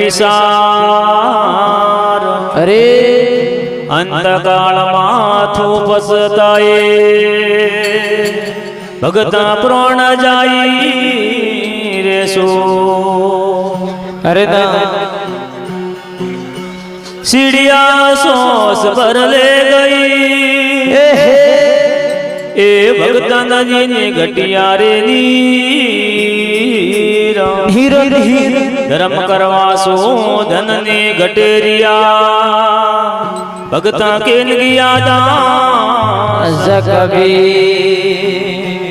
વિસાર અરે અંતકાળ માથું પસતાએ ભગતા પ્રાણ જાય રેસો અરે सीढ़िया सोस पर ले गई ए भगतन जी ने घटिया रे नीर धर्म करवा सो धन ने घटेरिया भगता के गया दास कबीर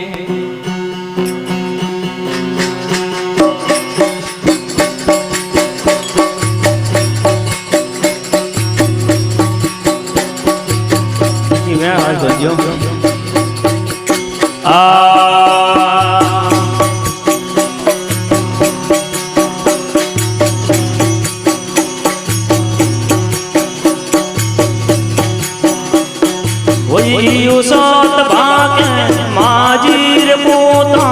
सात भागे माजीर पोता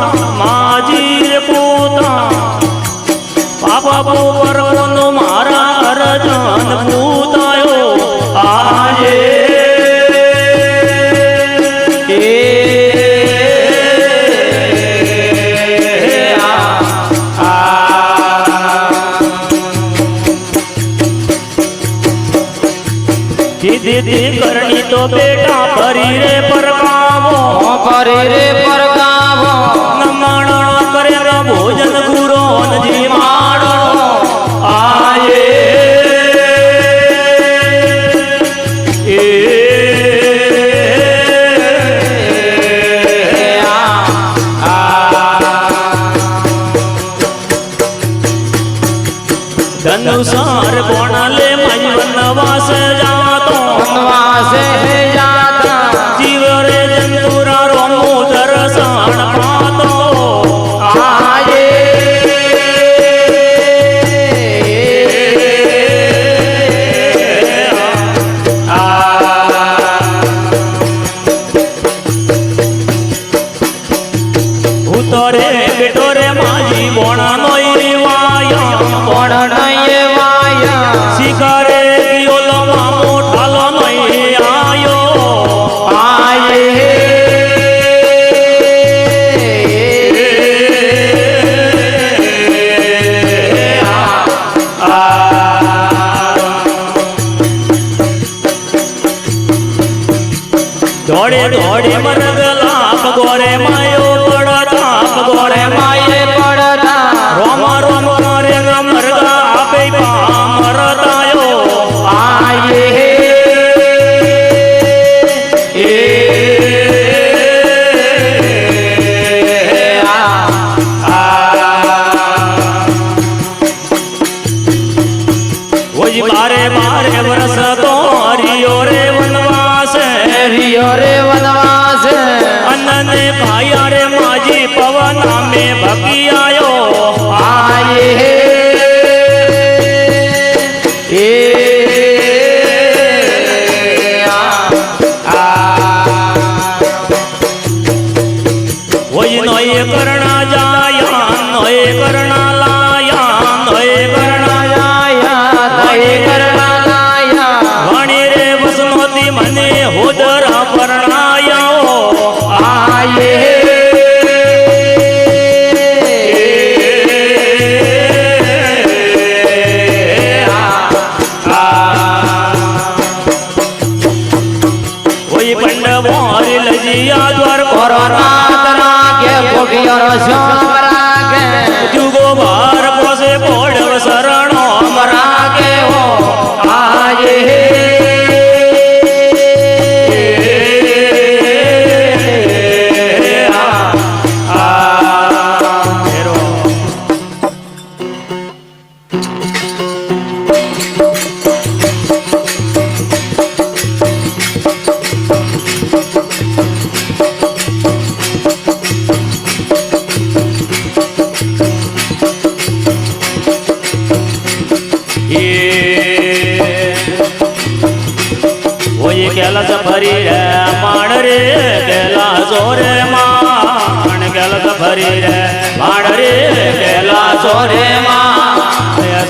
पापा पोपर नो मारा अर्जन पूतायो आये दीदी करनी तो बेटा परी रे परगावो नमणो करे भोजन गुरो जी माणो आये धनुसार कोणाले मई वनवास जाता जीव रे जंतुरा रोमो दर्शन पातो आये उतरे बेटोरे माजी बोणा नोई वाया शिकारे गियोलो मामो ठालो नोई आयो आये दौड़े दौड़े मरग लाभ गोरे मायो पड़ता गोरे माये पड़ता रोम रोम रे मरगा आपे मरतायो आये वही बारे बारे वर्ष तो रियो रे वनवास अन्नने भाइया रे माजी पवना में भगी आयो आये वही नोए करना जाया नोए करना लाया नोए करना लाया वाणी रे वसनोती मने होदरा परणाया आये वही पंडवार लजिया द्वार जुगो बार पोसे पोड़ शरणो मरा के हो आये वही कैलास भरी रे माण रे कैलासो रे माण कैलास भरी रे माण रे कैलासो रे माण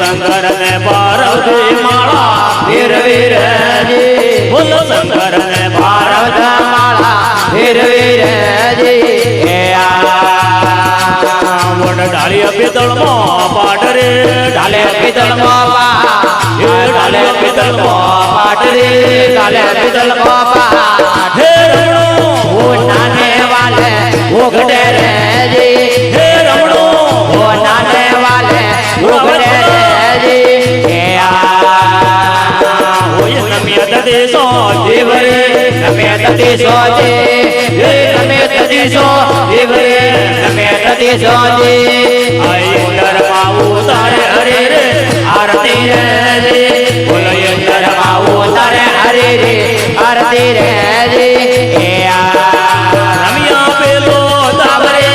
संग શંકર ને પાર્વતી માળા ફેરવી રેજી બોલો શંકર ને પાર્વત માળા ફેરવી રેજી હે વડ ડાળીયા પિત્તળમાં પાટ રે ઢાલે પિત્તળમાં પાટ હે ડાળીયા પિત્તળમાં પાટ રે ઢાલે પિત્તળમાં પાટ હે રમણો ઓ નાને વાલે ઓગડે રેજી હે રમણો ઓ નાને વાલે ઓગડે રેજી હે ઓય નમ્ય દેશો દેવરે તમે તતી સોજે હે તમે તતી સો દેવરે તમે તતી સોજે આઈ ઉંદરમાં ઉતારે હરે રે આરતી રે બોલો અંતરમાં ઉતારે હરે રે આરતી રે હે રમ્યા પેલો તાવરે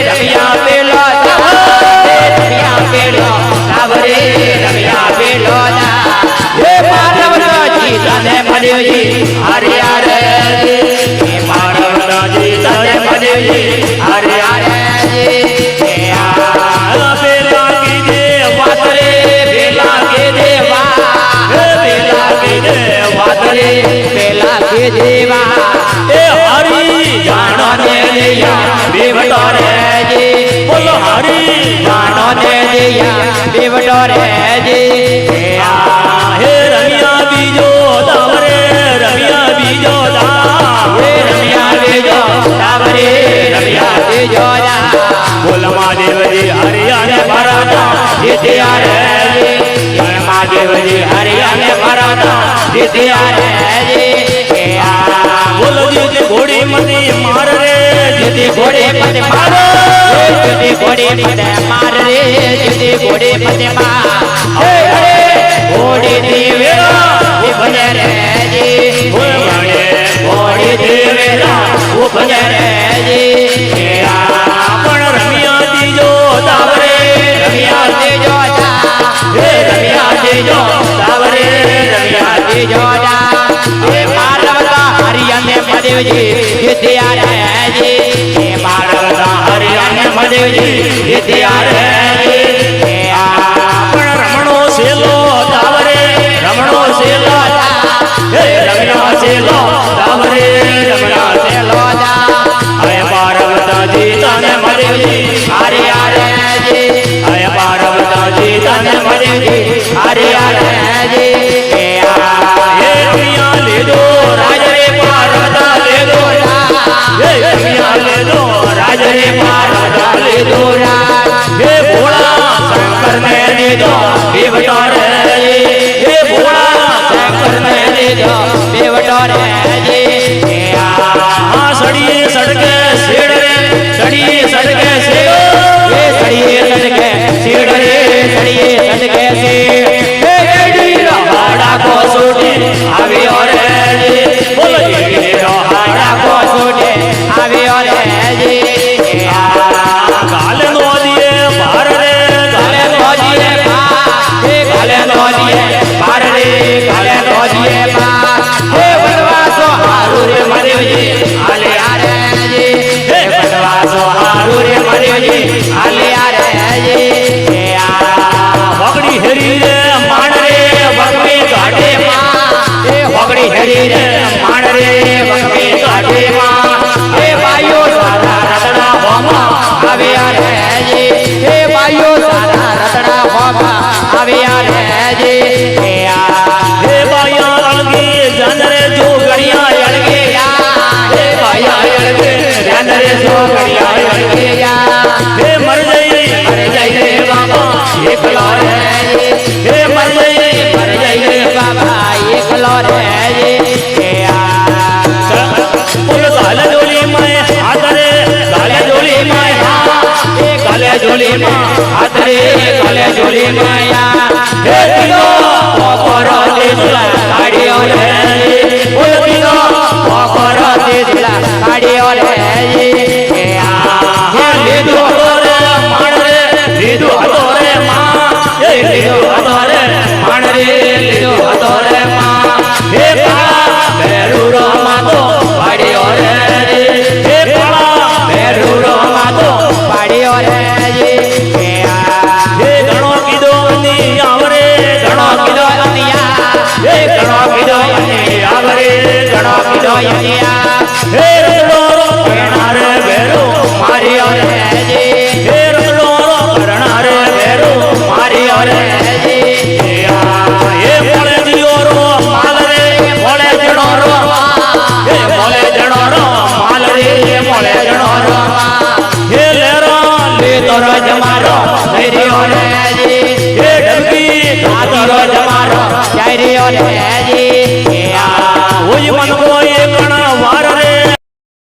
રમ્યા પેલો રમ્યા પેલો તાવરે રમ્યા પેલો હે પાર્વતીજી તને મળ્યોજી હરે હરે હે પાર્વતીજી તને મળ્યોજી હરે હરે પેલા કીધે વાતરે પેલા કે દેવા પેલા કે દેવા વાતરે પેલા કે દેવા એ હરી જાણો ને દયા બેવટો રેજી બોલો હરી જાણો ને દયા બેવટો રેજી હે રમ્યા બીજો તાવરે રમ્યા બીજો હે રમ્યા બેજો તાવરે રમ્યા બેજો બોલ મહાદેવજી હરિયાને ભરતા જીત્યા રેજી હે મહાદેવજી હરિયાને ભરતા જીત્યા રેજી બોલ દીદી ઘોડી મતી માર રે જીતી ઘોડે પદ મારો જીતી ઘોડે પદ માર રે જીતી ઘોડે પદ માર હે હરે ઘોડી દેવેરા ઉભને રેજી ઘોડી દેવેરા ઉભને રેજી પણ રમ્યા દીજો તાવરે રમ્યા દેજો હે રમ્યા દેજો તાવરે રમ્યા દેજો હે પાર્વતા હરિયાને મદેવજી જીત્યા રેજી હે પાર્વતા હરિયાને મદેવજી જીત્યા રેજી પણ રમણો સેલો તાવરે રમણો સેલો હે રમ્યા સેલો તાવરે રમણા સેલો હે પાર્વતીજી તને મદેવજી હરિયા રેજી હે પાર્વતીજી તને મદેવજી હરિયા રેજી હે રમ્યા લેજો રાજ રે પાર્વતા લેજો હે રમ્યા લેજો રાજ રે પાર્વતા લેજો હે ભોળા શંકર ને લેજો બેવટો રે હે ભોળા શંકર ને લેજો બેવટો રેજી હા સડીએ સડકે શેડ રે સડીએ સડકે શેડ હે સડીએ સડકે શેડ રે સડીએ સડકે શેડ હે ગડીરો હાડા કો સોટે આવ્યો રેજી બોલો ગડીરો હાડા કો સોટે આવ્યો રેજી કાલે નો દિએ ભાર રે કાલે નોજીએ પા હે કાલે નોજીએ પાર રે કાલે નોજીએ પા હે વનવાસો હારું રે મદેવજી હાલે આરેજી હે વનવાસો હારું રે મદેવજી હાલે આરેજી વગડી હેરી રે માણ રે વગમે કાઢે માં હે વગડી હરી રે માણ રે વગમે કાઢે માં હે બાયો સારા રતડા હોમા આવ્યા રેજી હે બાયો સારા રતડા હોમા આવ્યા રેજી હે બાયા અળગી જન રે જો ગણિયા અળગે હે બાયા અળગે ધ્યાન રે સો ઘડિયા અળગે હે મર જઈ મર જઈ રે બાબા એકલો રેજી હે મર જઈ મર જઈ રે બાબા એકલો રેજી બોલ ગાલે જોલી માં હાથ રે ગાલે જોલી માં હે કાલે જોલી માં હાથ રે કાલે જોલી માયા હે પીનો પોપર દેસલા કાઢ્યો રે હે પીનો પોપર દેસલા કાઢ્યો રે હે લીધો રે માણ રે લીધો હતો રે માં એ લીધો હતો રે માણ રે લીધો હતો રે માં હે કાળા બેરુરો માતો પાડ્યો રે હે કાળા બેરુરો માતો પાડ્યો રે હે ગણો કીધો ની આવરે રહ્યો રે જી એ મોળે દિયો રો માલ રે મોળે જણો રો એ મોળે જણો રો માલ રે મોળે જણો રો હે લેરો લીધો રો જમારો જઈ રહ્યો રે જી એ ડબકી ખાધો રો જમારો જઈ રહ્યો રે જી ઓય મન બોય